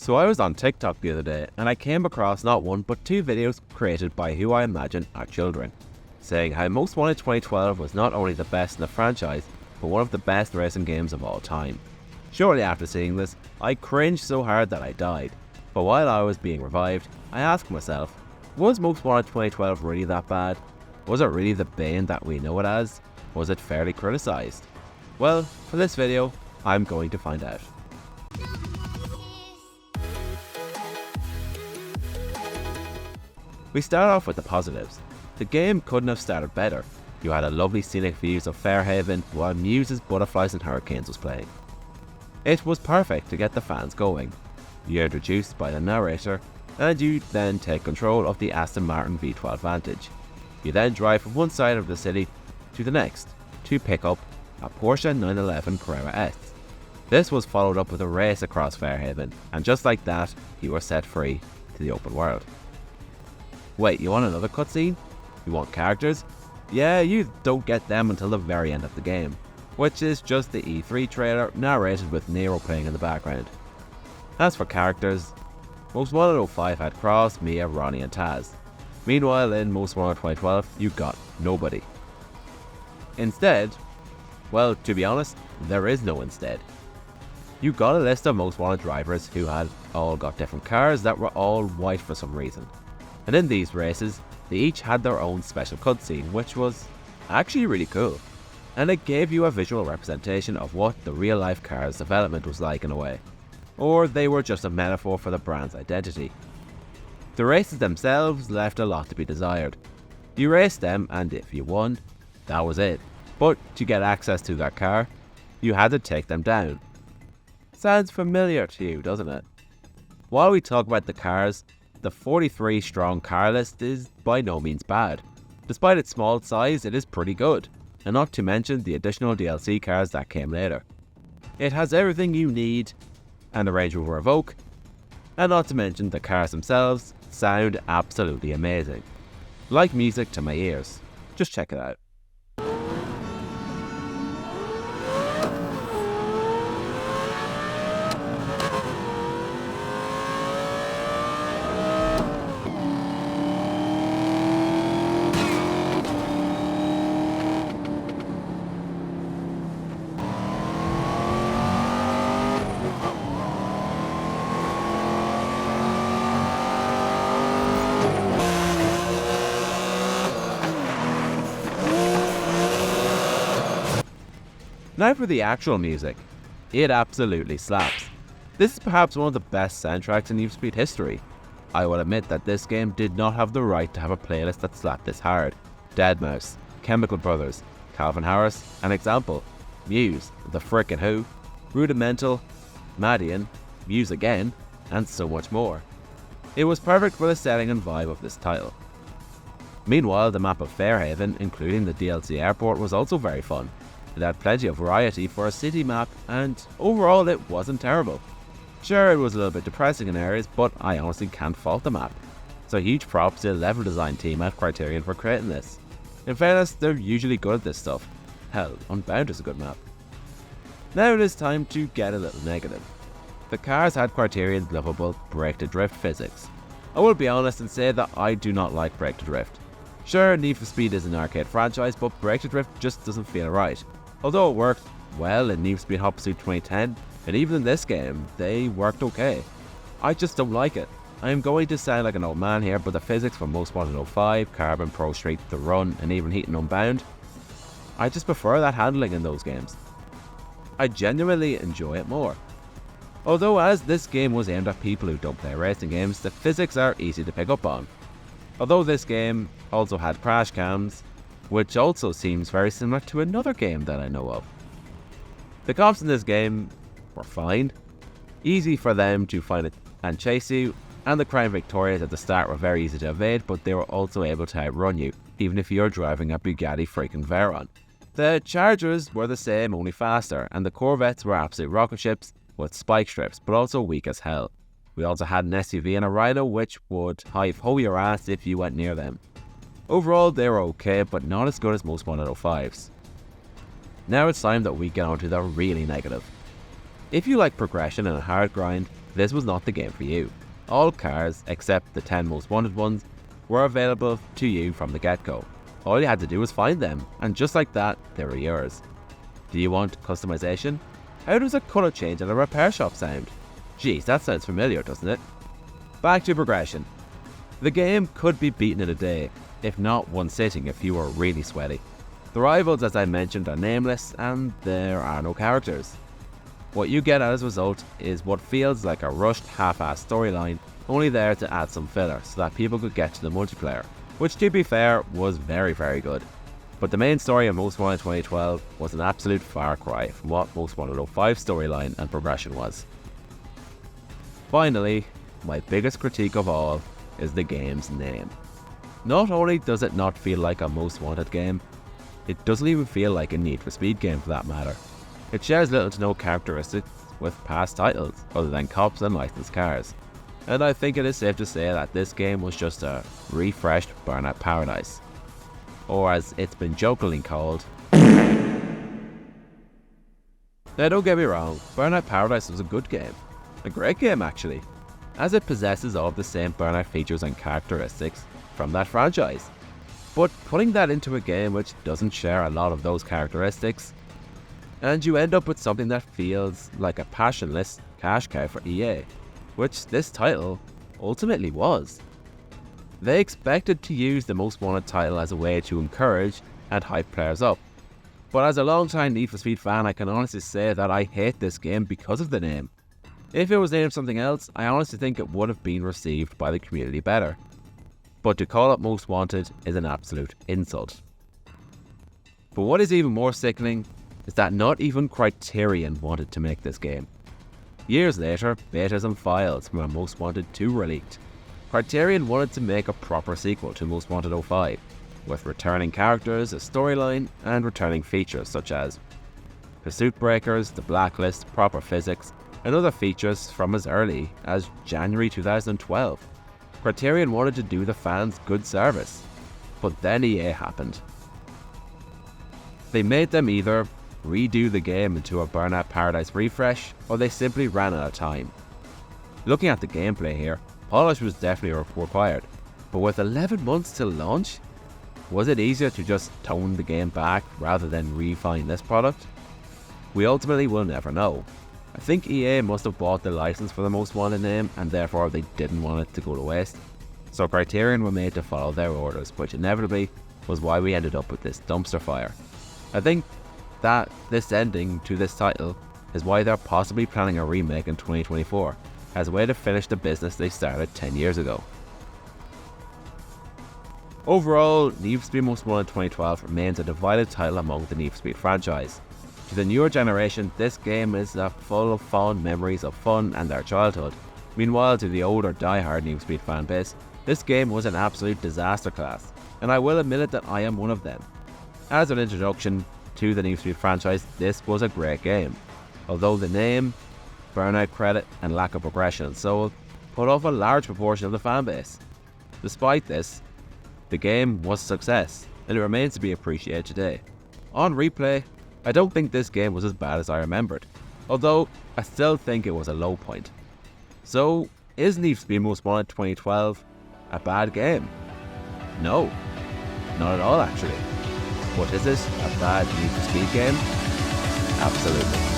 So I was on TikTok the other day and I came across not one but two videos created by who I imagine are children, saying how Most Wanted 2012 was not only the best in the franchise, but one of the best racing games of all time. Shortly after seeing this, I cringed so hard that I died, but while I was being revived, I asked myself, was Most Wanted 2012 really that bad? Was it really the bane that we know it as? Was it fairly criticised? Well, for this video, I'm going to find out. We start off with the positives. The game couldn't have started better. You had a lovely scenic views of Fairhaven while Muse's Butterflies and Hurricanes was playing. It was perfect to get the fans going. You're introduced by the narrator and you then take control of the Aston Martin V12 Vantage. You then drive from one side of the city to the next to pick up a Porsche 911 Carrera S. This was followed up with a race across Fairhaven, and just like that, you were set free to the open world. Wait, you want another cutscene? You want characters? Yeah, you don't get them until the very end of the game, which is just the E3 trailer narrated with Nero playing in the background. As for characters, Most Wanted 05 had Cross, Mia, Ronnie and Taz. Meanwhile in Most Wanted 2012, you got nobody. Instead, well, to be honest, there is no instead. You got a list of Most Wanted drivers who had all got different cars that were all white for some reason. And in these races, they each had their own special cutscene, which was actually really cool. And it gave you a visual representation of what the real life car's development was like in a way. Or they were just a metaphor for the brand's identity. The races themselves left a lot to be desired. You raced them and if you won, that was it. But to get access to their car, you had to take them down. Sounds familiar to you, doesn't it? While we talk about the cars, the 43 strong car list is by no means bad. Despite its small size, it is pretty good, and not to mention the additional DLC cars that came later. It has everything you need, and the Range Rover Evoque, and not to mention the cars themselves sound absolutely amazing. Like music to my ears. Just check it out. Now for the actual music. It absolutely slaps. This is perhaps one of the best soundtracks in Need for Speed history. I will admit that this game did not have the right to have a playlist that slapped this hard. Deadmau5, Chemical Brothers, Calvin Harris, an example, Muse, The Frickin' Who, Rudimental, Madian, Muse again, and so much more. It was perfect for the setting and vibe of this title. Meanwhile, the map of Fairhaven, including the DLC airport, was also very fun. It had plenty of variety for a city map, and overall it wasn't terrible. Sure, it was a little bit depressing in areas, but I honestly can't fault the map. So huge props to the level design team at Criterion for creating this. In fairness, they're usually good at this stuff. Hell, Unbound is a good map. Now it is time to get a little negative. The cars had Criterion's lovable brake to drift physics. I will be honest and say that I do not like brake to drift. Sure, Need for Speed is an arcade franchise, but brake to drift just doesn't feel right. Although it worked well in Need for Speed Hot Pursuit 2010, and even in this game, they worked okay. I just don't like it. I am going to sound like an old man here, but the physics for Most Wanted 05, Carbon, Pro Street, The Run, and even Heat and Unbound, I just prefer that handling in those games. I genuinely enjoy it more. Although as this game was aimed at people who don't play racing games, the physics are easy to pick up on. Although this game also had crash cams, which also seems very similar to another game that I know of. The cops in this game were fine, easy for them to find it and chase you, and the Crown Victorias at the start were very easy to evade, but they were also able to outrun you, even if you're driving a Bugatti freaking Veyron. The Chargers were the same, only faster, and the Corvettes were absolute rocket ships with spike strips, but also weak as hell. We also had an SUV and a Rhino which would hi-ho your ass if you went near them. Overall, they were okay, but not as good as Most Wanted 05s. Now it's time that we get on to the really negative. If you like progression and a hard grind, this was not the game for you. All cars, except the 10 most wanted ones, were available to you from the get-go. All you had to do was find them, and just like that, they were yours. Do you want customization? How does a colour change at a repair shop sound? Geez, that sounds familiar, doesn't it? Back to progression. The game could be beaten in a day, if not one sitting if you were really sweaty. The rivals, as I mentioned, are nameless, and there are no characters. What you get as a result is what feels like a rushed, half-assed storyline, only there to add some filler so that people could get to the multiplayer, which to be fair was very good. But the main story of Most Wanted 2012 was an absolute far cry from what Most Wanted 05 storyline and progression was. Finally, my biggest critique of all is the game's name. Not only does it not feel like a Most Wanted game, it doesn't even feel like a Need for Speed game for that matter. It shares little to no characteristics with past titles other than cops and licensed cars. And I think it is safe to say that this game was just a refreshed Burnout Paradise. Or as it's been jokingly called. Now don't get me wrong, Burnout Paradise was a good game. A great game actually, as it possesses all of the same Burnout features and characteristics from that franchise. But putting that into a game which doesn't share a lot of those characteristics, and you end up with something that feels like a passionless cash cow for EA, which this title ultimately was. They expected to use the Most Wanted title as a way to encourage and hype players up. But as a long-time Need for Speed fan, I can honestly say that I hate this game because of the name. If it was named something else, I honestly think it would have been received by the community better. But to call it Most Wanted is an absolute insult. But what is even more sickening is that not even Criterion wanted to make this game. Years later, betas and files from Most Wanted 2 were leaked. Criterion wanted to make a proper sequel to Most Wanted 05, with returning characters, a storyline, and returning features such as pursuit breakers, the blacklist, proper physics, and other features from as early as January 2012. Criterion wanted to do the fans good service, but then EA happened. They made them either redo the game into a Burnout Paradise refresh, or they simply ran out of time. Looking at the gameplay here, polish was definitely required, but with 11 months till launch, was it easier to just tone the game back rather than refine this product? We ultimately will never know. I think EA must have bought the license for the Most Wanted name, and therefore they didn't want it to go to waste. So Criterion were made to follow their orders, which inevitably was why we ended up with this dumpster fire. I think that this ending to this title is why they're possibly planning a remake in 2024, as a way to finish the business they started 10 years ago. Overall, Need for Speed Most Wanted 2012 remains a divided title among the Need for Speed franchise. To the newer generation, this game is full of fond memories of fun and their childhood. Meanwhile, to the older die-hard Need for Speed fanbase, this game was an absolute disaster class, and I will admit it that I am one of them. As an introduction to the Need for Speed franchise, this was a great game, although the name, burnout credit, and lack of progression and soul put off a large proportion of the fanbase. Despite this, the game was a success, and it remains to be appreciated today. On replay, I don't think this game was as bad as I remembered, although I still think it was a low point. So, is Need for Speed Most Wanted 2012 a bad game? No, not at all actually. But is it a bad Need for Speed game? Absolutely.